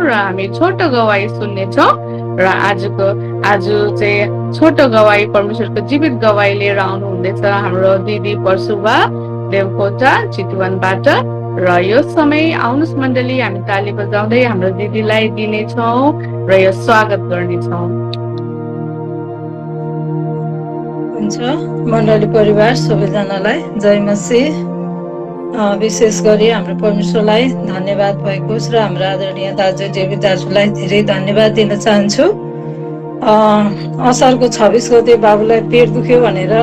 र हामी छोटो गवाई सुन्नेछौँ। र आज चाहिँ छोटो गवाई परमेश्वरको जीवित गवाई लिएर आउनु हुँदैछ हाम्रो दिदी परशुवा देवकोटा चितवनबाट। र यो समय आउनुहोस् मण्डली, हामी ताली बजाउँदै हाम्रो दिदीलाई दिनेछौँ र यो स्वागत गर्नेछौँ। हुन्छ मण्डली परिवार सबैजनालाई जय मसीह। विशेष गरी हाम्रो परमेश्वरलाई धन्यवाद भएको होस् र हाम्रो आदरणीय दाजु डेभिड दाजुलाई धेरै धन्यवाद दिन चाहन्छु। असारको 26 गते बाबुलाई पेट दुख्यो भनेर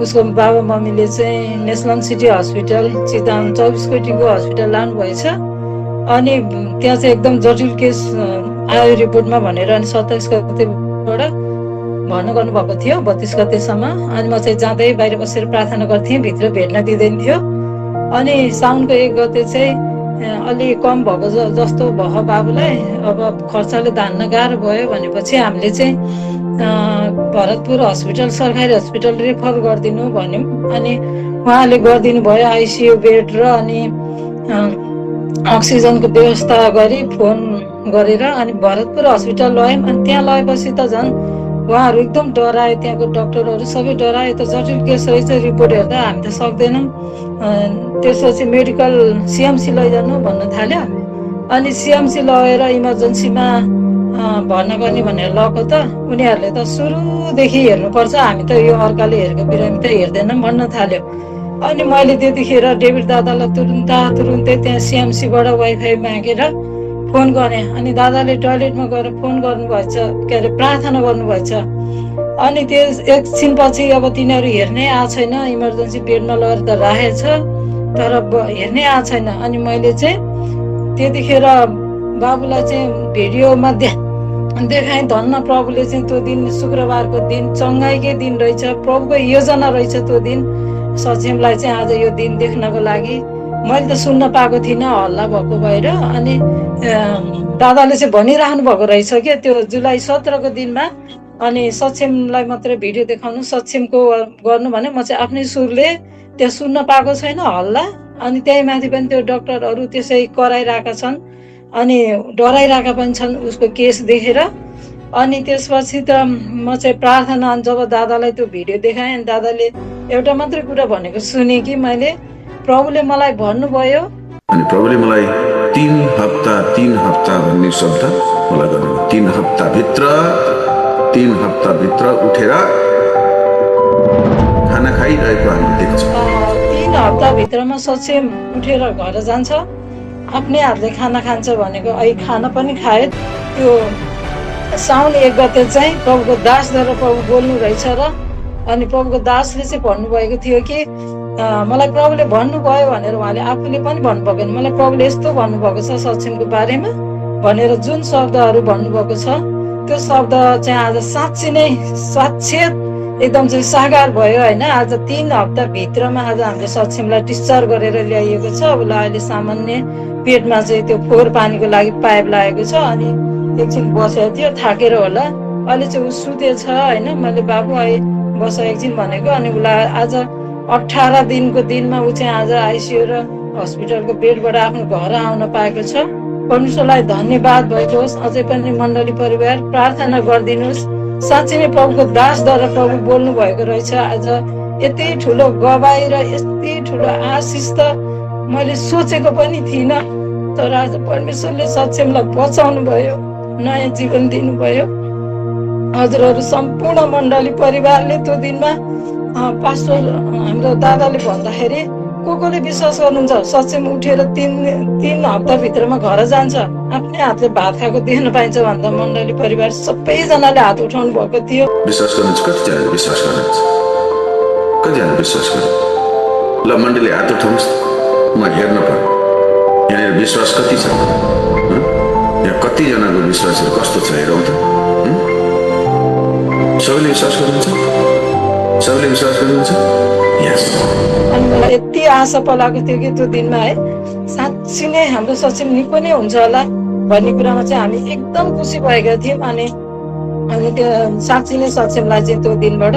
उसको बाबा मम्मीले चाहिँ नेसनल सिटी हस्पिटल चितवन 24 कोटीको हस्पिटल लानुभएछ। अनि त्यहाँ चाहिँ एकदम जटिल केस आयो रिपोर्टमा भनेर अनि 27 गतेबाट भर्ना गर्नुभएको थियो 32 गतेसम्म। अनि म चाहिँ जाँदै बाहिर बसेर प्रार्थना गर्थेँ, भित्र भेट्न दिँदैन थियो। अनि साउनको 1 गते चाहिँ अलि कम भएको जस्तो भयो बाबुलाई, अब खर्चले धान्न गाह्रो भयो भनेपछि हामीले चाहिँ भरतपुर हस्पिटल सरकारी हस्पिटल रेफर गरिदिनु भन्यौँ। अनि उहाँले गरिदिनु भयो आइसियु बेड र अनि अक्सिजनको व्यवस्था गरी फोन गरेर अनि भरतपुर हस्पिटल लयौँ। अनि त्यहाँ लगेपछि त झन् उहाँहरू एकदम डराए, त्यहाँको डक्टरहरू सबै डराए। त जटिल केस रहेछ, रिपोर्ट हेर्दा हामी त सक्दैनौँ। त्यसपछि मेडिकल सिएमसी लैजानु भन्न थाल्यो। अनि सिएमसी लगेर इमर्जेन्सीमा भर्ना गर्ने भनेर लगेको त उनीहरूले त सुरुदेखि हेर्नुपर्छ, हामी त यो अर्काले हेरेको बिरामी त हेर्दैनौँ भन्न थाल्यो। अनि मैले त्यतिखेर डेभिड दादालाई तुरुन्तै त्यहाँ सिएमसीबाट वाइफाई मागेर फोन गरेँ। अनि दादाले टोयलेटमा गएर फोन गर्नुभएछ, के अरे प्रार्थना गर्नुभएछ। अनि त्यस एकछिनपछि अब तिनीहरू हेर्नै आएको छैन, इमर्जेन्सी बेडमा लगेर त राखेछ तर हेर्नै आएको छैन। अनि मैले चाहिँ त्यतिखेर बाबुलाई चाहिँ भिडियोमा देखाएँ। धन्न प्रभुले चाहिँ त्यो दिन शुक्रबारको दिन चङ्गाइकै दिन रहेछ, प्रभुको योजना रहेछ त्यो दिन। सक्षमलाई चाहिँ आज यो दिन देख्नको लागि मैले त सुन्न पाएको थिइनँ हल्ला भएको भएर। अनि दादाले चाहिँ भनिराख्नु भएको रहेछ क्या त्यो जुलाई 17 दिनमा। अनि सक्षमलाई मात्रै भिडियो देखाउनु, सक्षमको गर्नु भने म चाहिँ आफ्नै सुरले त्यो सुन्न पाएको छैन हल्ला। अनि त्यही माथि पनि त्यो डक्टरहरू त्यसै कराइरहेका छन् अनि डराइरहेका पनि छन् उसको केस देखेर। अनि त्यसपछि त म चाहिँ प्रार्थना जब दादालाई त्यो भिडियो देखाएँ, अनि दादाले एउटा मात्रै कुरा भनेको सुने कि मैले, प्रभुले मलाई भन्नुभयो, अनि प्रभुले मलाई 3 हप्ता भन्ने शब्द मलाई गर्नुभयो। 3 हप्ताभित्र उठेर खाना खाइरहेको हामी देख्छौँ। 3 हप्ताभित्रमा सक्षम उठेर घर जान्छ, आफ्नै हातले खाना खान्छ भनेको अहिले खाना पनि खाए। त्यो साउन 1 गते चाहिँ प्रभुको दासद्वारा प्रभु बोल्नु रहेछ र अनि प्रभुको दासले चाहिँ भन्नुभएको थियो कि मलाई प्रभुले भन्नुभयो भनेर उहाँले आफूले पनि भन्नुभएको होइन, मलाई प्रभुले यस्तो भन्नुभएको छ सक्षमको बारेमा भनेर जुन शब्दहरू भन्नुभएको छ त्यो शब्द चाहिँ आज साँच्ची नै साक्षात एकदम चाहिँ साकार भयो होइन। आज 3 हप्ताभित्रमा आज हामीले सक्षमलाई डिस्चार्ज गरेर ल्याइएको छ। अब अहिले सामान्य पेटमा चाहिँ त्यो फोहोर पानीको लागि पाइप लागेको छ। अनि एकछिन बसेको थियो, थाकेर होला, अहिले चाहिँ ऊ सुतेछ होइन। मैले बाबु अहिले बस एकछिन भनेको। अनि उसलाई आज 18 दिनको दिनमा ऊ चाहिँ आज आइसियु र हस्पिटलको बेडबाट आफ्नो घर आउन पाएको छ। परमेश्वरलाई धन्यवाद भएको होस्। अझै पनि मण्डली परिवार प्रार्थना गरिदिनुहोस्। साँच्चै नै प्रभुको दासद्वारा प्रभु बोल्नु भएको रहेछ। आज यति ठुलो गवाई र यति ठुलो आशिष त मैले सोचेको पनि थिइनँ, तर आज परमेश्वरले सक्षमलाई बचाउनु भयो, नयाँ जीवन दिनुभयो। हजुरहरू सम्पूर्ण मण्डली परिवारले त्यो दिनमा पास्टर हाम्रो दादाले भन्दाखेरि कोले विश्वास गर्नुहुन्छ सक्षम उठेर 3 हप्ताभित्रमा घर जान्छ, आफ्नै हातले भात खाएको देख्न पाइन्छ भन्दा मण्डली परिवार सबैजनाले हात उठाउनु भएको थियो। विश्वास गर्नुहुन्छ? कतिजना विश्वास गर्नुहुन्छ? कतिजना विश्वास गर्नु? ल मण्डली हात उठाउनुहोस्, म हेर्न पर्यो यहाँनिर विश्वास कति छ। यहाँ कतिजनाको विश्वासहरू कस्तो छ हेरौँ त। सबैले विश्वास गर्नुहुन्छ? सबैले विश्वास गर्नुहुन्छ? अनि मलाई यति आशा पलाएको थियो कि त्यो दिनमा है साँच्ची नै हाम्रो सक्षम निको नै हुन्छ होला भन्ने कुरामा चाहिँ हामी एकदम खुसी भएका थियौँ। अनि त्यो साँच्ची नै सक्षमलाई चाहिँ त्यो दिनबाट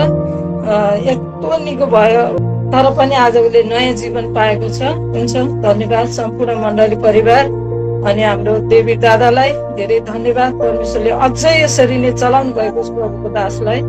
यस्तो निको भयो। तर पनि आज उसले नयाँ जीवन पाएको छ। हुन्छ, धन्यवाद सम्पूर्ण मण्डली परिवार। अनि हाम्रो देवी दादालाई धेरै धन्यवाद। परमेश्वरले अझै यसरी नै चलाउनु भएको प्रभुको दासलाई